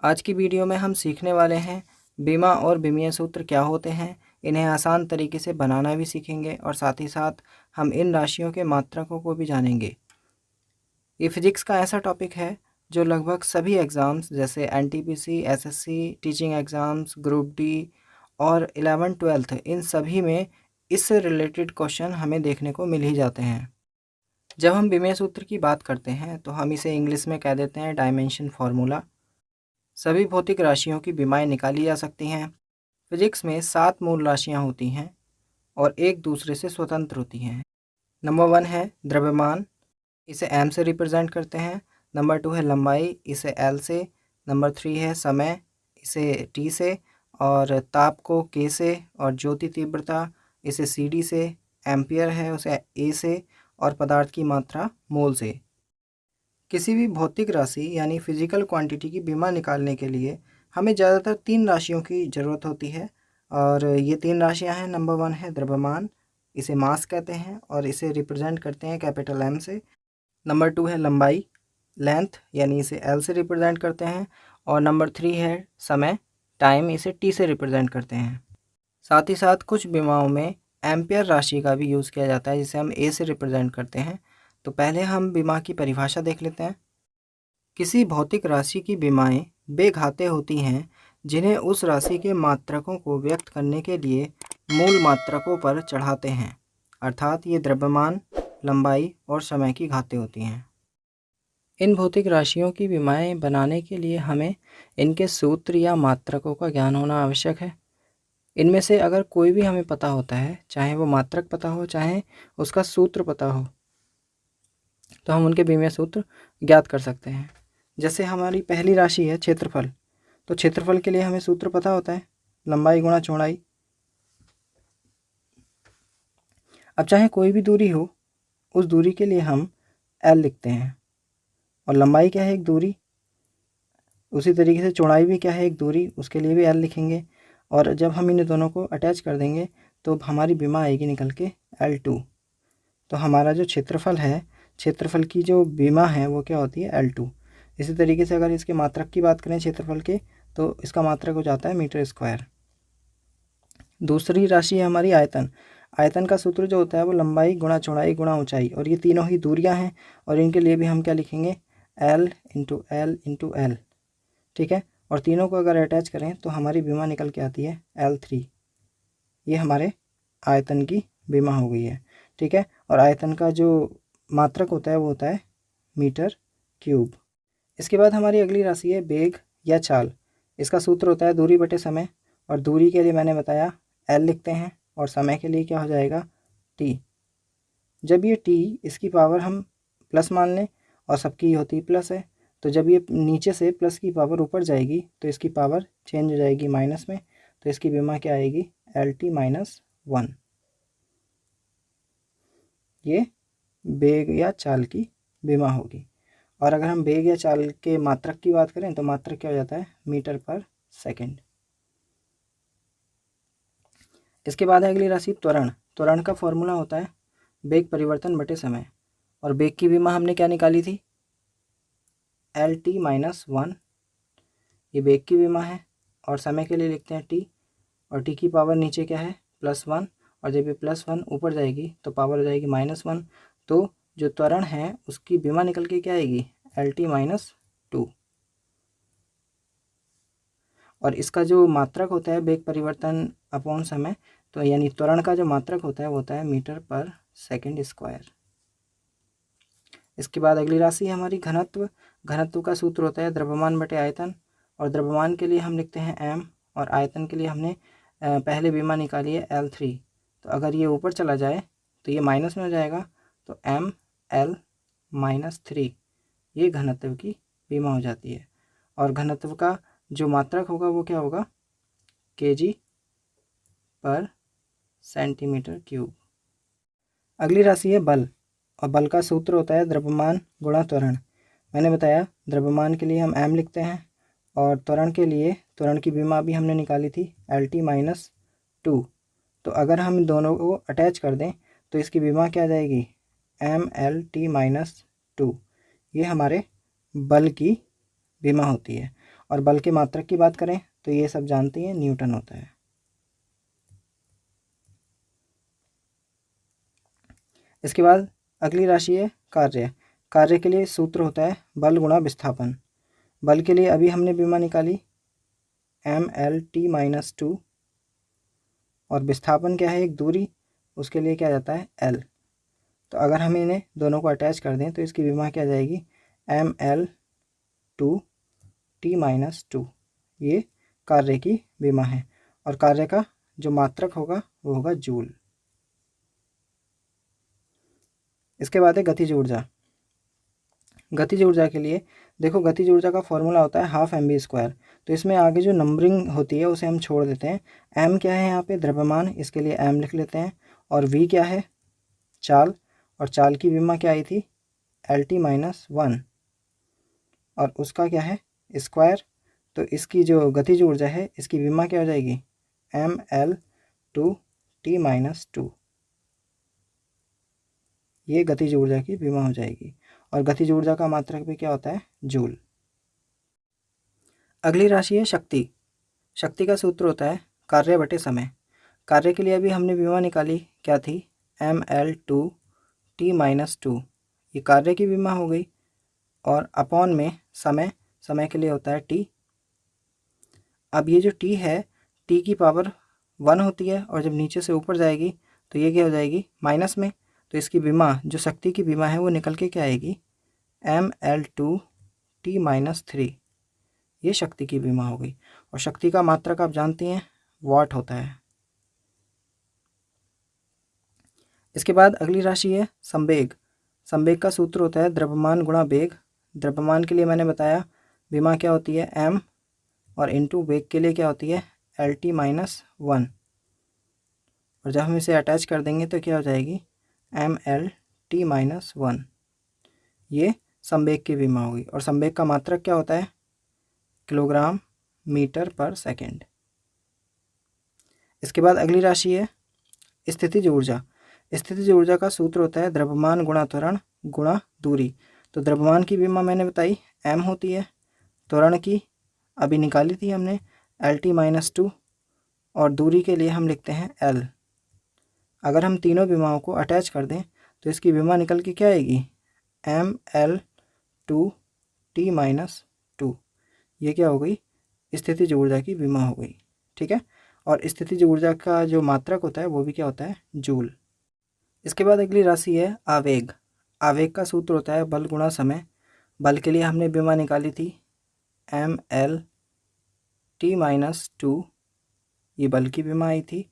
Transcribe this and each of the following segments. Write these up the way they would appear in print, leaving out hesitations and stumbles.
आज की वीडियो में हम सीखने वाले हैं बीमा और बीमीय सूत्र क्या होते हैं। इन्हें आसान तरीके से बनाना भी सीखेंगे और साथ ही साथ हम इन राशियों के मात्रकों को भी जानेंगे। ये फिजिक्स का ऐसा टॉपिक है जो लगभग सभी एग्ज़ाम्स जैसे NTPC, SSC, teaching exams, group D और 11th-12th इन सभी में इससे रिलेटेड क्वेश्चन हमें देखने को मिल ही जाते हैं। जब हम बीमीय सूत्र की बात करते हैं तो हम इसे इंग्लिश में कह देते हैं डायमेंशन फार्मूला। सभी भौतिक राशियों की बीमाएँ निकाली जा सकती हैं। फिजिक्स में 7 मूल राशियाँ होती हैं और एक दूसरे से स्वतंत्र होती हैं। नंबर 1 है द्रव्यमान, इसे m से रिप्रेजेंट करते हैं। नंबर 2 है लंबाई, इसे l से। नंबर 3 है समय, इसे t से। और ताप को k से। और ज्योति तीव्रता, इसे cd से। एम्पियर है उसे a से। और पदार्थ की मात्रा मोल से। किसी भी भौतिक राशि यानी फिजिकल क्वांटिटी की बीमा निकालने के लिए हमें ज़्यादातर 3 राशियों की ज़रूरत होती है और ये 3 राशियां हैं। नंबर 1 है द्रव्यमान, इसे मास कहते हैं और इसे रिप्रेजेंट करते हैं कैपिटल M से। नंबर 2 है लंबाई, लेंथ, यानी इसे L से रिप्रेजेंट करते हैं। और नंबर 3 है समय, टाइम, इसे T से रिप्रेजेंट करते हैं। साथ ही साथ कुछ बीमाओं में एम्पियर राशि का भी यूज़ किया जाता है जिसे हम A से रिप्रेजेंट करते हैं। तो पहले हम बीमा की परिभाषा देख लेते हैं। किसी भौतिक राशि की बीमाएँ बेघाते होती हैं जिन्हें उस राशि के मात्रकों को व्यक्त करने के लिए मूल मात्रकों पर चढ़ाते हैं, अर्थात ये द्रव्यमान, लंबाई और समय की घातें होती हैं। इन भौतिक राशियों की बीमाएँ बनाने के लिए हमें इनके सूत्र या मात्रकों का ज्ञान होना आवश्यक है। इनमें से अगर कोई भी हमें पता होता है, चाहे वो मात्रक पता हो चाहे उसका सूत्र पता हो, तो हम उनके बीमीय सूत्र ज्ञात कर सकते हैं। जैसे हमारी पहली राशि है क्षेत्रफल, तो क्षेत्रफल के लिए हमें सूत्र पता होता है, लंबाई गुणा चौड़ाई। अब चाहे कोई भी दूरी हो, उस दूरी के लिए हम L लिखते हैं। और लंबाई क्या है? एक दूरी। उसी तरीके से चौड़ाई भी क्या है? एक दूरी, उसके लिए भी L लिखेंगे। और जब हम इन दोनों को अटैच कर देंगे तो हमारी बीमा आएगी निकल के L2। तो हमारा जो क्षेत्रफल है, क्षेत्रफल की जो बीमा है वो क्या होती है? L2। इसी तरीके से अगर इसके मात्रक की बात करें क्षेत्रफल के, तो इसका मात्रक हो जाता है मीटर स्क्वायर। दूसरी राशि है हमारी आयतन। आयतन का सूत्र जो होता है वो लंबाई गुणा चौड़ाई गुणा ऊंचाई, और ये तीनों ही दूरियां हैं और इनके लिए भी हम क्या लिखेंगे? L into L into L. ठीक है। और तीनों को अगर अटैच करें तो हमारी बीमा निकल के आती है L3। ये हमारे आयतन की बीमा हो गई है। ठीक है। और आयतन का जो मात्रक होता है वो होता है मीटर क्यूब। इसके बाद हमारी अगली राशि है वेग या चाल। इसका सूत्र होता है दूरी बटे समय, और दूरी के लिए मैंने बताया L लिखते हैं, और समय के लिए क्या हो जाएगा? T। जब ये T, इसकी पावर हम प्लस मान लें और सबकी होती प्लस है, तो जब ये नीचे से प्लस की पावर ऊपर जाएगी तो इसकी पावर चेंज हो जाएगी माइनस में, तो इसकी बीमा क्या आएगी? LT-1। ये वेग या चाल की बीमा होगी। और अगर हम वेग या चाल के मात्रक की बात करें तो मात्रक क्या हो जाता है? मीटर पर सेकंड। इसके बाद है अगली राशि त्वरण। त्वरण का फॉर्मूला होता है वेग परिवर्तन बटे समय, और वेग की बीमा हमने क्या निकाली थी? LT-1। ये वेग की बीमा है, और समय के लिए लिखते हैं T, और T की पावर नीचे क्या है? +1, और जब ये +1 ऊपर जाएगी तो पावर हो जाएगी -1। तो जो त्वरण है उसकी बीमा निकल के क्या आएगी? LT-2। और इसका जो मात्रक होता है वेग परिवर्तन अपॉन समय, तो यानी त्वरण का जो मात्रक होता है वो होता है मीटर पर सेकंड स्क्वायर। इसके बाद अगली राशि है हमारी घनत्व। घनत्व का सूत्र होता है द्रव्यमान बटे आयतन, और द्रव्यमान के लिए हम लिखते हैं M, और आयतन के लिए हमने पहले बीमा निकाली है L3। तो अगर ये ऊपर चला जाए तो ये माइनस में हो जाएगा, तो ML-3 ये घनत्व की बीमा हो जाती है। और घनत्व का जो मात्रक होगा वो क्या होगा? kg पर सेंटीमीटर क्यूब। अगली राशि है बल, और बल का सूत्र होता है द्रव्यमान गुणा त्वरण। मैंने बताया द्रव्यमान के लिए हम M लिखते हैं, और त्वरण के लिए त्वरण की बीमा भी हमने निकाली थी LT-2। तो अगर हम दोनों को अटैच कर दें तो इसकी बीमा क्या आ जाएगी? MLT-2। ये हमारे बल की बीमा होती है। और बल के मात्रक की बात करें तो ये सब जानते हैं, न्यूटन होता है। इसके बाद अगली राशि है कार्य। कार्य के लिए सूत्र होता है बल गुणा विस्थापन। बल के लिए अभी हमने विमा निकाली mL/t-2, और विस्थापन क्या है, एक दूरी, उसके लिए क्या जाता है L। तो अगर हम इन्हें दोनों को अटैच कर दें तो इसकी विमा क्या जाएगी mL/t-2। ये कार्य की विमा है, और कार्य का जो मात्रक होगा वो होगा जूल। इसके बाद है गतिज ऊर्जा। गतिज ऊर्जा के लिए देखो, गतिज ऊर्जा का फॉर्मूला होता है 12 mv²। तो इसमें आगे जो नंबरिंग होती है उसे हम छोड़ देते हैं। m क्या है यहाँ पे, द्रव्यमान, इसके लिए m लिख लेते हैं। और v क्या है, चाल, और चाल की विमा क्या आई थी Lt-1, और उसका क्या है स्क्वायर। तो इसकी जो गतिज ऊर्जा है इसकी विमा क्या हो जाएगी mL/t-2। ये गतिज ऊर्जा की विमा हो जाएगी, और गतिज ऊर्जा का मात्रक भी क्या होता है जूल। अगली राशि है शक्ति। शक्ति का सूत्र होता है कार्य बटे समय। कार्य के लिए अभी हमने विमा निकाली, क्या थी mL/t-2। ये कार्य की विमा हो गई, और अपॉन में समय, समय के लिए होता है t। अब ये जो t है, t की पावर 1 होती है, और जब नीचे से ऊपर जाएगी तो ये क्या हो जाएगी माइनस में। तो इसकी विमा, जो शक्ति की विमा है, वो निकल के क्या आएगी mL/t-3। ये शक्ति की विमा हो गई, और शक्ति का मात्रक आप जानती हैं वाट होता है। इसके बाद अगली राशि है संवेग। संवेग का सूत्र होता है द्रव्यमान गुणा वेग। द्रव्यमान के लिए मैंने बताया विमा क्या होती है m, और इनटू वेग के लिए क्या होती है Lt-1। और जब हम इसे अटैच कर देंगे तो क्या हो जाएगी mL/t-1। ये संवेग की विमा होगी, और संवेग का मात्रक क्या होता है किलोग्राम मीटर पर सेकेंड। इसके बाद अगली राशि है स्थितिज ऊर्जा। स्थितिज ऊर्जा का सूत्र होता है द्रव्यमान गुणा त्वरण गुणा दूरी। तो द्रव्यमान की विमा मैंने बताई m होती है, त्वरण की अभी निकाली थी हमने Lt-2, और दूरी के लिए हम लिखते हैं L। अगर हम तीनों विमाओं को अटैच कर दें तो इसकी विमा निकल के क्या आएगी mL/t-2। ये क्या हो गई स्थितिज ऊर्जा की विमा हो गई, ठीक है। और स्थितिज ऊर्जा का जो मात्रक होता है वो भी क्या होता है जूल। इसके बाद अगली राशि है आवेग। आवेग का सूत्र होता है बल गुणा समय। बल के लिए हमने विमा निकाली थी mL/t-2, ये बल की विमा आई थी,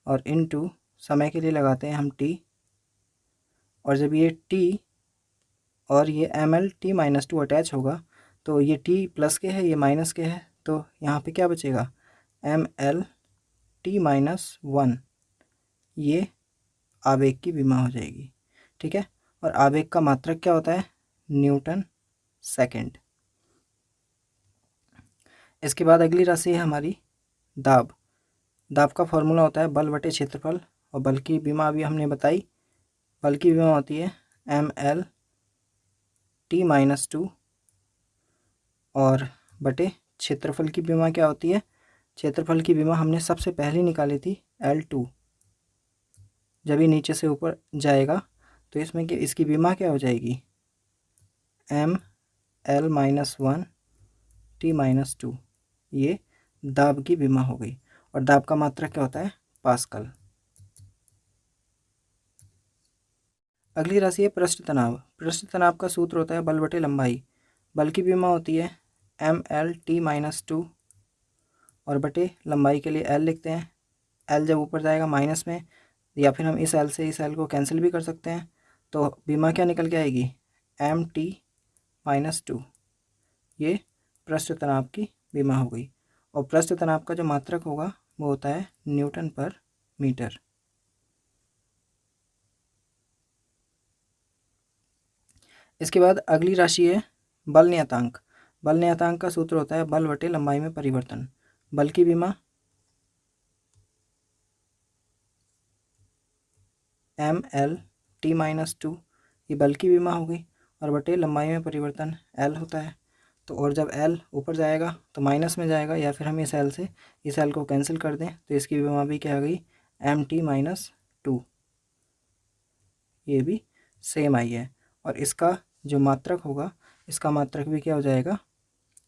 और इनटू समय के लिए लगाते हैं हम t। और जब ये t और ये mL/t-2 अटैच होगा तो ये t प्लस के है, ये माइनस के है, तो यहाँ पे क्या बचेगा mL/t-1। ये आवेग की विमा हो जाएगी, ठीक है। और आवेग का मात्रक क्या होता है न्यूटन सेकेंड। इसके बाद अगली राशि है हमारी दाब। दाब का फॉर्मूला होता है बल बटे क्षेत्रफल, और बल की विमा अभी हमने बताई, बल की विमा होती है mL/t-2, और बटे क्षेत्रफल की विमा क्या होती है, क्षेत्रफल की विमा हमने सबसे पहले निकाली थी L2। जब ये नीचे से ऊपर जाएगा तो इसमें क्या, इसकी विमा क्या हो जाएगी mL-1t-2। ये दाब की विमा हो गई, और दाब का मात्रक क्या होता है पास्कल। अगली राशि है पृष्ठ तनाव। पृष्ठ तनाव का सूत्र होता है बल बटे लंबाई। बल की विमा होती है mL/t-2, और बटे लंबाई के लिए L लिखते हैं। L जब ऊपर जाएगा माइनस में, या फिर हम इस L से इस L को कैंसिल भी कर सकते हैं, तो विमा क्या निकल के आएगी m/t-2। ये पृष्ठ तनाव की विमा हो गई, और पृष्ठ तनाव का जो मात्रक होगा वो होता है न्यूटन पर मीटर। इसके बाद अगली राशि है बल नियतांक। बल नियतांक का सूत्र होता है बल बटे लंबाई में परिवर्तन। बल की विमा mL/t-2, ये बल की विमा हो गई, और बटे लंबाई में परिवर्तन L होता है। तो और जब L ऊपर जाएगा तो माइनस में जाएगा, या फिर हम इस L से इस L को कैंसिल कर दें तो इसकी विमा भी क्या आ गई, -2। ये भी सेम आई है। और इसका जो मात्रक होगा, इसका मात्रक भी क्या हो जाएगा,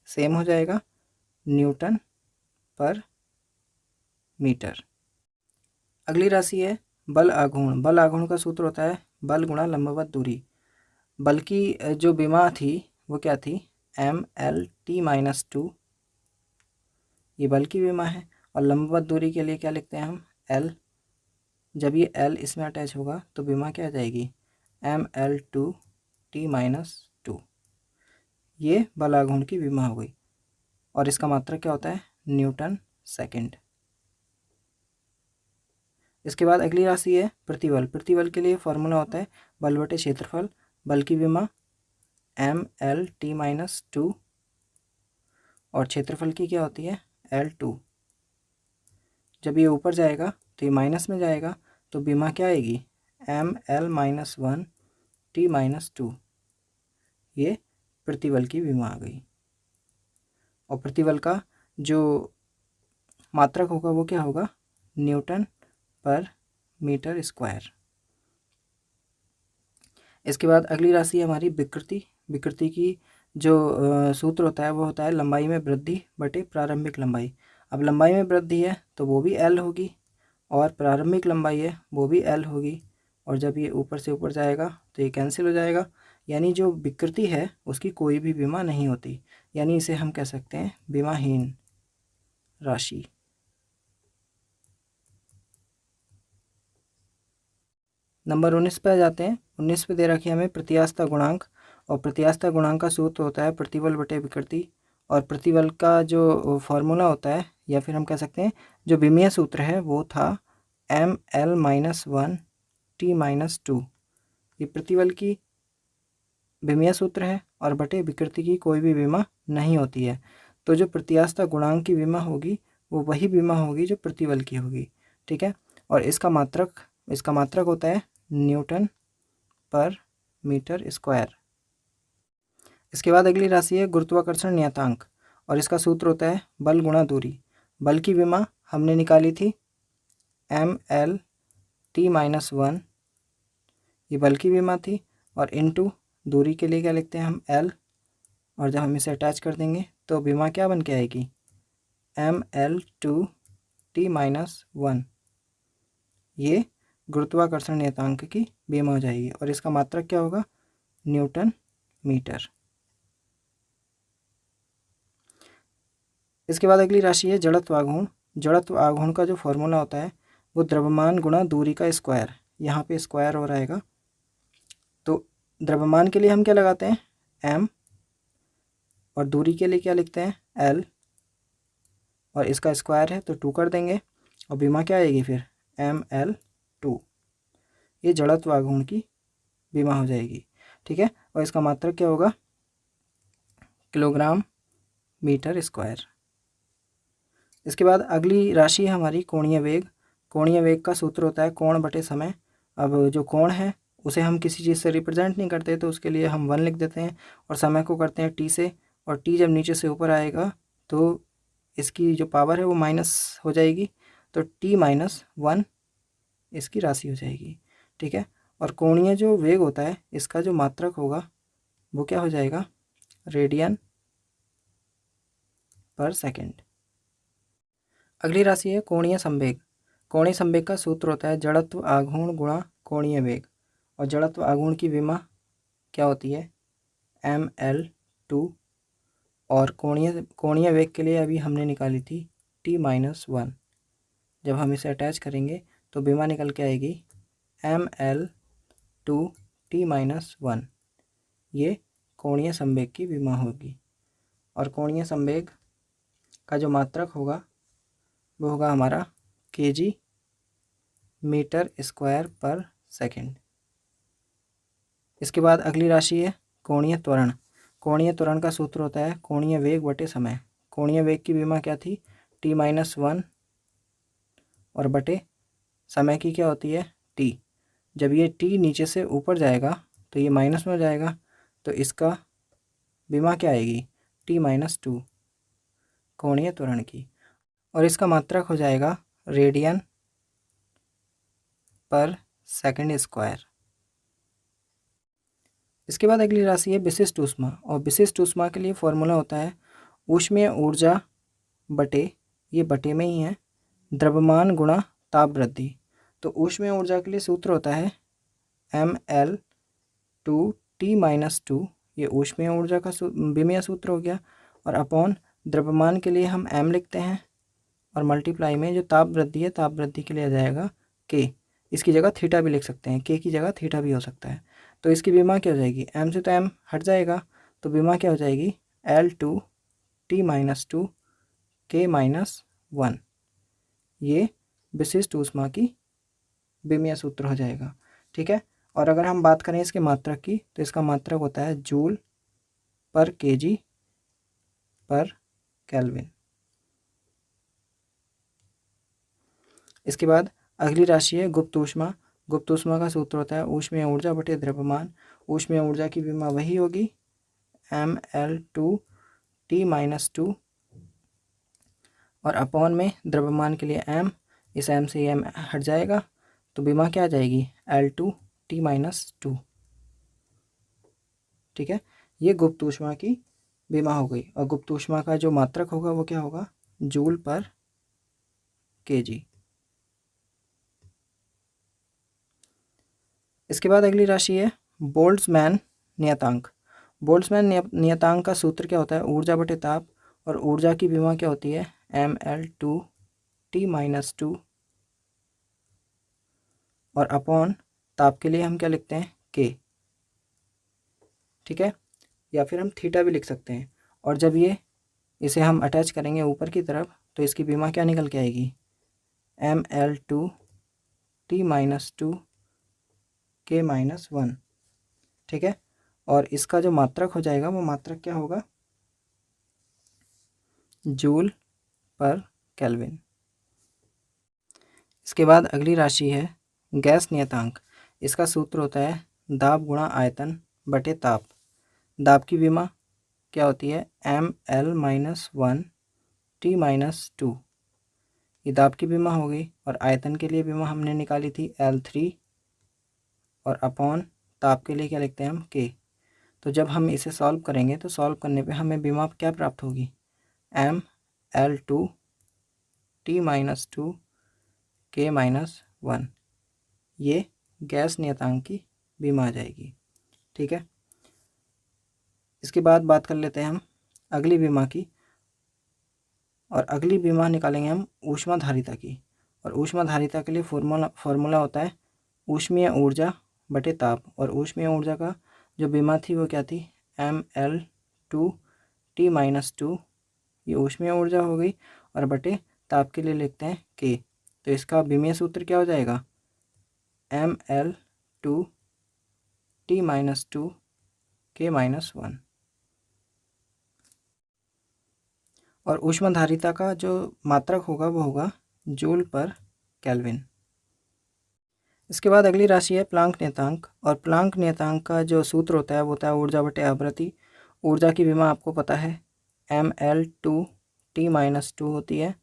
सेम हो जाएगा, न्यूटन पर मीटर। अगली राशि है बल आघूर्ण। बल आघूर्ण का सूत्र होता है बल गुणा लंबवत दूरी। बल की जो विमा थी वो क्या थी, mLt-2, ये बल की विमा है। और लंबवत दूरी के लिए क्या लिखते हैं हम, L। जब ये L इसमें अटैच होगा तो विमा क्या आ जाएगी, mL2t-2। ये बल आघूर्ण की विमा हो गई। और इसका मात्रक क्या होता है, न्यूटन सेकंड। इसके बाद अगली राशि है प्रतिबल। प्रतिबल के लिए फॉर्मूला होता है बल बटे क्षेत्रफल। बल की विमा mLt-2 और क्षेत्रफल की क्या होती है, L2। जब ये ऊपर जाएगा तो ये माइनस में जाएगा, तो विमा क्या आएगी, mL-1t-2। ये प्रतिबल की विमा आ गई। और प्रतिबल का जो मात्रक होगा वो क्या होगा, न्यूटन पर मीटर स्क्वायर। इसके बाद अगली राशि है हमारी विकृति। विकृति की जो सूत्र होता है वो होता है लंबाई में वृद्धि बटे प्रारंभिक लंबाई। अब लंबाई में वृद्धि है तो वो भी L होगी, और प्रारंभिक लंबाई है वो भी L होगी। और जब ये ऊपर से ऊपर जाएगा तो ये कैंसिल हो जाएगा, यानी जो विकृति है उसकी कोई भी विमा नहीं होती, यानी इसे हम कह सकते हैं विमाहीन राशि। नंबर 19 पे आ जाते हैं। 19 पे दे रखी है हमें प्रत्यास्थता गुणांक। और प्रत्यास्थता गुणांक का सूत्र होता है प्रतिबल बटे विकृति। और प्रतिबल का जो फॉर्मूला होता है, या फिर हम कह सकते हैं जो विमीय सूत्र है वो था mL-1t-2। ये प्रतिबल की विमीय सूत्र है और बटे विकृति की कोई भी विमा नहीं होती है। तो जो प्रत्यास्थता गुणांक की विमा होगी वो वही विमा होगी जो प्रतिबल की होगी, ठीक है। और इसका मात्रक होता है न्यूटन पर मीटर स्क्वायर। इसके बाद अगली राशि है गुरुत्वाकर्षण नियतांक। और इसका सूत्र होता है बल गुणा दूरी। बल की विमा हमने निकाली थी mLt-1, ये बल की विमा थी। और इनटू दूरी के लिए क्या लिखते हैं हम, L। और जब हम इसे अटैच कर देंगे तो विमा क्या बन के आएगी, mL2t-1। ये गुरुत्वाकर्षण नियतांक की विमा हो जाएगी। और इसका मात्रक क्या होगा, न्यूटन मीटर। इसके बाद अगली राशि है जड़त्व आघूर्ण। जड़त्व आघूर्ण का जो फॉर्मूला होता है वो द्रव्यमान गुणा दूरी का स्क्वायर। यहाँ पे स्क्वायर हो रहेगा, तो द्रव्यमान के लिए हम क्या लगाते हैं, m। और दूरी के लिए क्या लिखते हैं, L। और इसका स्क्वायर है तो 2 कर देंगे, और विमा क्या आएगी फिर, mL2। ये जड़त्व आघूर्ण की विमा हो जाएगी, ठीक है। और इसका मात्रक क्या होगा, किलोग्राम मीटर स्क्वायर। इसके बाद अगली राशि है हमारी कोणीय वेग। कोणीय वेग का सूत्र होता है कोण बटे समय। अब जो कोण है उसे हम किसी चीज़ से रिप्रेजेंट नहीं करते, तो उसके लिए हम 1 लिख देते हैं, और समय को करते हैं t से। और t जब नीचे से ऊपर आएगा तो इसकी जो पावर है वो माइनस हो जाएगी, तो t-1 इसकी राशि हो जाएगी, ठीक है। और कोणीय जो वेग होता है इसका जो मात्रक होगा वो क्या हो जाएगा, रेडियन पर सेकेंड। अगली राशि है कोणीय संवेग। कोणीय संवेग का सूत्र होता है जड़त्व आघूर्ण गुणा कोणीय वेग। और जड़त्व आघूर्ण की विमा क्या होती है, mL2। और कोणीय वेग के लिए अभी हमने निकाली थी t-1। जब हम इसे अटैच करेंगे तो विमा निकल के आएगी mL2t-1। ये कोणीय संवेग की विमा होगी। और कोणीय संवेग का जो मात्रक होगा वो होगा हमारा kg मीटर स्क्वायर पर सेकेंड। इसके बाद अगली राशि है कोणीय त्वरण। कोणीय त्वरण का सूत्र होता है कोणीय वेग बटे समय। कोणीय वेग की विमा क्या थी, t-1 और बटे समय की क्या होती है, t। जब ये t नीचे से ऊपर जाएगा तो ये माइनस में हो जाएगा, तो इसका विमा क्या आएगी, T-2 कोणीय त्वरण की, और इसका मात्रक हो जाएगा रेडियन पर सेकंड स्क्वायर। इसके बाद अगली राशि है विशिष्ट ऊष्मा, और विशिष्ट ऊष्मा के लिए फॉर्मूला होता है ऊष्मीय ऊर्जा बटे, ये बटे में ही है, द्रव्यमान गुणा ताप वृद्धि। तो ऊष्मीय ऊर्जा के लिए सूत्र होता है Ml/T-2, ये ऊष्मीय ऊर्जा का विमीय सूत्र हो गया, और अपॉन द्रव्यमान के लिए हम m लिखते हैं, और मल्टीप्लाई में जो ताप वृद्धि है, ताप वृद्धि के लिए आ जाएगा k, इसकी जगह थीटा भी लिख सकते हैं, k की जगह थीटा भी हो सकता है। तो इसकी विमा क्या हो जाएगी, m से तो m हट जाएगा, तो विमा क्या हो जाएगी L/T-2 K-1, ये विशिष्ट ऊष्मा की विमीय सूत्र हो जाएगा। ठीक है, और अगर हम बात करें इसके मात्रक की, तो इसका मात्रक होता है जूल पर kg पर केल्विन। इसके बाद अगली राशि है गुप्त ऊष्मा। गुप्त ऊष्मा का सूत्र होता है ऊष्मीय ऊर्जा बटे द्रव्यमान। ऊष्मीय ऊर्जा की विमा वही होगी Ml/T-2 और अपॉन में द्रव्यमान के लिए m, इस m से m हट जाएगा, तो विमा क्या आ जाएगी L/T-2। ठीक है, ये गुप्त ऊष्मा की विमा हो गई, और गुप्त ऊष्मा का जो मात्रक होगा वो क्या होगा, जूल पर kg। इसके बाद अगली राशि है बोल्ट्जमैन नियतांक। बोल्ट्जमैन नियतांक का सूत्र क्या होता है, ऊर्जा बटे ताप, और ऊर्जा की विमा क्या होती है Ml/T-2 और अपॉन ताप के लिए हम क्या लिखते हैं k। ठीक है, या फिर हम थीटा भी लिख सकते हैं, और जब ये इसे हम अटैच करेंगे ऊपर की तरफ, तो इसकी विमा क्या निकल के आएगी Ml/T-2 K-1। ठीक है, और इसका जो मात्रक हो जाएगा वो मात्रक क्या होगा, जूल पर केल्विन। इसके बाद अगली राशि है गैस नियतांक। इसका सूत्र होता है दाब गुणा आयतन बटे ताप। दाब की विमा क्या होती है Ml-1T-2, ये दाब की विमा हो गई, और आयतन के लिए विमा हमने निकाली थी L3, और अपॉन ताप के लिए क्या लिखते हैं हम k। तो जब हम इसे सॉल्व करेंगे, तो सॉल्व करने पे हमें विमा क्या प्राप्त होगी Ml/T-2 K-1, ये गैस नियतांक की विमा आ जाएगी। ठीक है, इसके बाद बात कर लेते हैं हम अगली विमा की, और अगली विमा निकालेंगे हम ऊष्माधारिता की, और ऊष्माधारिता के लिए फॉर्मूला होता है ऊष्मीय ऊर्जा बटे ताप, और ऊष्मीय ऊर्जा का जो विमा थी वो क्या थी Ml/T-2, ये ऊष्मीय ऊर्जा हो गई, और बटे ताप के लिए लिखते हैं k। तो इसका विमीय सूत्र क्या हो जाएगा Ml/T-2 K-1, और ऊष्माधारिता का जो मात्रक होगा वो होगा जूल पर केल्विन। इसके बाद अगली राशि है प्लांक नियतांक, और प्लांक नियतांक का जो सूत्र होता है वो होता है ऊर्जा बटे आवृत्ति। ऊर्जा की विमा आपको पता है Ml/T-2 होती है,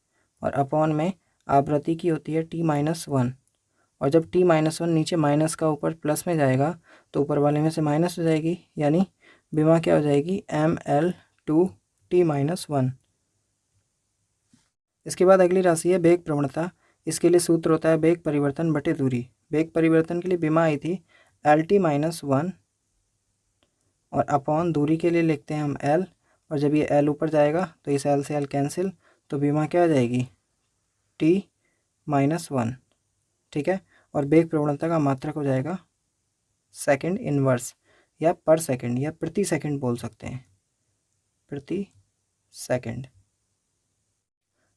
और अपॉन में आवृत्ति की होती है T-1, और जब T-1 नीचे माइनस का ऊपर प्लस में जाएगा, तो ऊपर वाले में से माइनस हो जाएगी, यानी विमा क्या हो जाएगी Ml/T-1। इसके बाद अगली राशि है वेग प्रवणता। इसके लिए सूत्र होता है वेग परिवर्तन बटे दूरी। वेग परिवर्तन के लिए विमा आई थी L/T-1, और अपॉन दूरी के लिए लिखते हैं हम L, और जब ये L ऊपर जाएगा तो इस L से L कैंसिल, तो विमा क्या आ जाएगी T-1। ठीक है, और वेग प्रवणता का मात्रक हो जाएगा सेकंड इनवर्स, या पर सेकंड, या प्रति सेकंड बोल सकते हैं, प्रति सेकंड।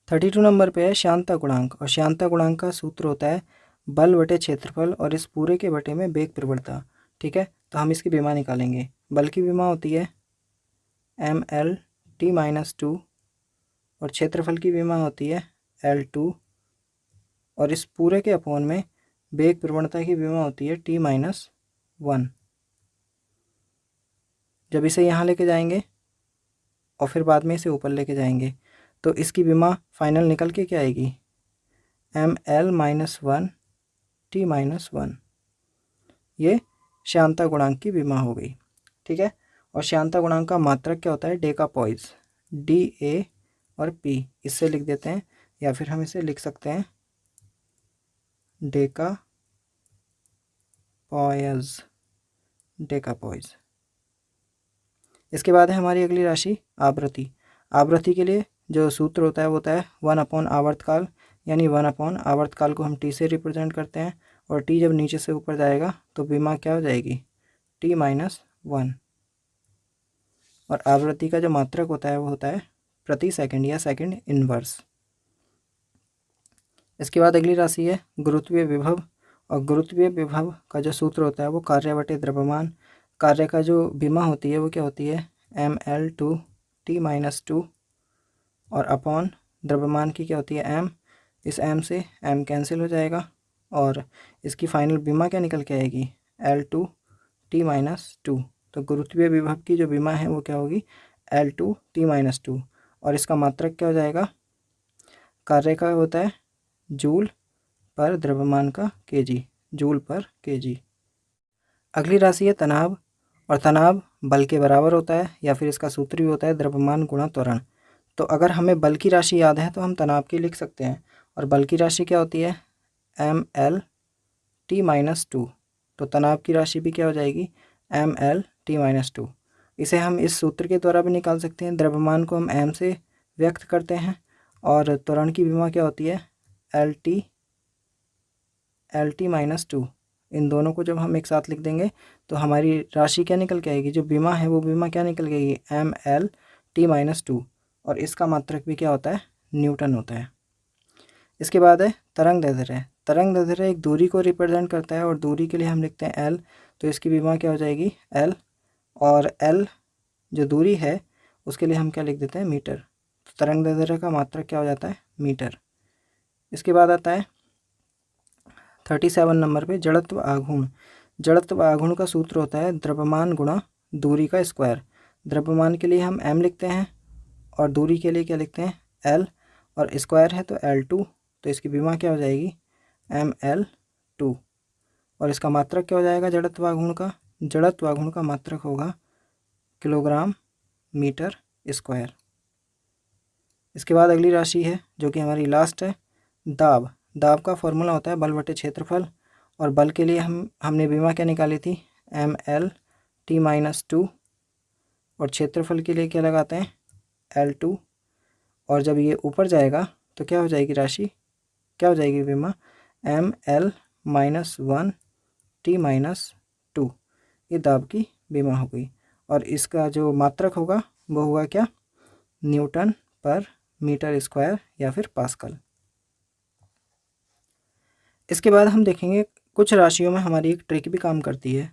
32 नंबर पे है श्यानता गुणांक, और श्यानता गुणांक का सूत्र होता है बल बटे क्षेत्रफल, और इस पूरे के बटे में वेग प्रवणता। ठीक है, तो हम इसकी विमा निकालेंगे। बल की विमा होती है Ml/T-2, और क्षेत्रफल की विमा होती है L2, और इस पूरे के अपॉन में वेग प्रवणता की विमा होती है T-1। जब इसे यहाँ लेके जाएंगे और फिर बाद में इसे ऊपर लेके जाएंगे, तो इसकी विमा फाइनल निकल के क्या आएगी, ml-1 t-1। ये श्यानता गुणांक की विमा हो गई, ठीक है। और श्यानता गुणांक का मात्रक क्या होता है, डेकापॉइज, DA और P, इससे लिख देते हैं, या फिर हम इसे लिख सकते हैं डेकापॉइज। इसके बाद है हमारी अगली राशि आवृत्ति। आवृत्ति के लिए जो सूत्र होता है वो होता है 1/, आवर्तकाल, यानी 1/, आवर्तकाल को हम t से रिप्रेजेंट करते हैं, और t जब नीचे से ऊपर जाएगा तो विमा क्या हो जाएगी, t-1। और आवृत्ति का जो मात्रक होता है वो होता है प्रति सेकंड या सेकंड इनवर्स। इसके बाद अगली राशि है गुरुत्वीय विभव। और गुरुत्वीय विभव का जो सूत्र होता है वो कार्य बटे द्रव्यमान, कार्य का जो विमा होती है वो क्या होती है, ml/2 t-2, और अपॉन द्रव्यमान की क्या होती है, m। इस m से m कैंसिल हो जाएगा, और इसकी फाइनल विमा क्या निकल के आएगी, L2 t-2। तो गुरुत्वीय विभव की जो विमा है वो क्या होगी, L2 t-2, और इसका मात्रक क्या हो जाएगा, कार्य का होता है जूल पर द्रव्यमान का kg, जूल पर kg। अगली राशि है तनाव। और तनाव बल के बराबर होता है, या फिर इसका सूत्र भी होता है द्रव्यमान गुणा त्वरण। तो अगर हमें बल की राशि याद है तो हम तनाव की लिख सकते हैं, और बल की राशि क्या होती है, ml/t-2। तो तनाव की राशि भी क्या हो जाएगी, ml/t-2। इसे हम इस सूत्र के द्वारा भी निकाल सकते हैं, द्रव्यमान को हम m से व्यक्त करते हैं, और त्वरण की विमा क्या होती है, L/t-2। इन दोनों को जब हम एक साथ लिख देंगे तो हमारी राशि क्या निकल के आएगी, जो विमा है वो विमा क्या निकल के आएगी, ml/t-2। और इसका मात्रक भी क्या होता है, न्यूटन होता है। इसके बाद है तरंग दैर्ध्य। तरंग दैर्ध्य एक दूरी को रिप्रेजेंट करता है, और दूरी के लिए हम लिखते हैं l, तो इसकी विमा क्या हो जाएगी, l। और l जो दूरी है उसके लिए हम क्या लिख देते हैं, मीटर। तो तरंग दैर्ध्य का मात्रक क्या हो जाता है, मीटर। इसके बाद आता है 37 नंबर पे जड़त्व आघूर्ण। जड़त्व आघूर्ण का सूत्र होता है द्रव्यमान गुणा दूरी का स्क्वायर। द्रव्यमान के लिए हम m लिखते हैं, और दूरी के लिए क्या लिखते हैं, l, और स्क्वायर है तो L2, तो इसकी विमा क्या हो जाएगी, ml/2। और इसका मात्रक क्या हो जाएगा जड़त्व आघूर्ण का, जड़त्व आघूर्ण का मात्रक होगा किलोग्राम मीटर स्क्वायर। इसके बाद अगली राशि है जो कि हमारी लास्ट है दाब। दाब का फॉर्मूला होता है बल बटे क्षेत्रफल, और बल के लिए हमने विमा क्या निकाली थी, ml/t-2, और क्षेत्रफल के लिए क्या लगाते हैं, L2। और जब ये ऊपर जाएगा तो क्या हो जाएगी राशि, क्या हो जाएगी विमा, ml-1 t-2। ये दाब की विमा हो गई, और इसका जो मात्रक होगा वो होगा क्या, न्यूटन पर मीटर स्क्वायर या फिर पास्कल। इसके बाद हम देखेंगे कुछ राशियों में हमारी एक ट्रिक भी काम करती है।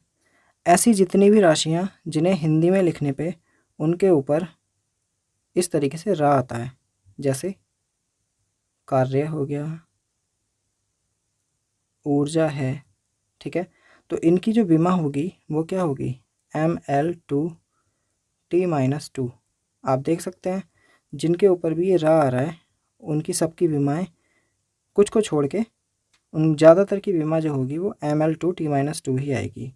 ऐसी जितनी भी राशियां जिन्हें हिंदी में लिखने पे उनके ऊपर इस तरीके से रा आता है, जैसे कार्य हो गया, ऊर्जा है, ठीक है। तो इनकी जो विमा होगी वो क्या होगी, ml/2 t-2। आप देख सकते हैं जिनके ऊपर भी ये रा आ रहा है उनकी सबकी विमाएं कुछ को छोड़ के उन ज़्यादातर की विमा जो होगी वो ml/2 t-2 ही आएगी।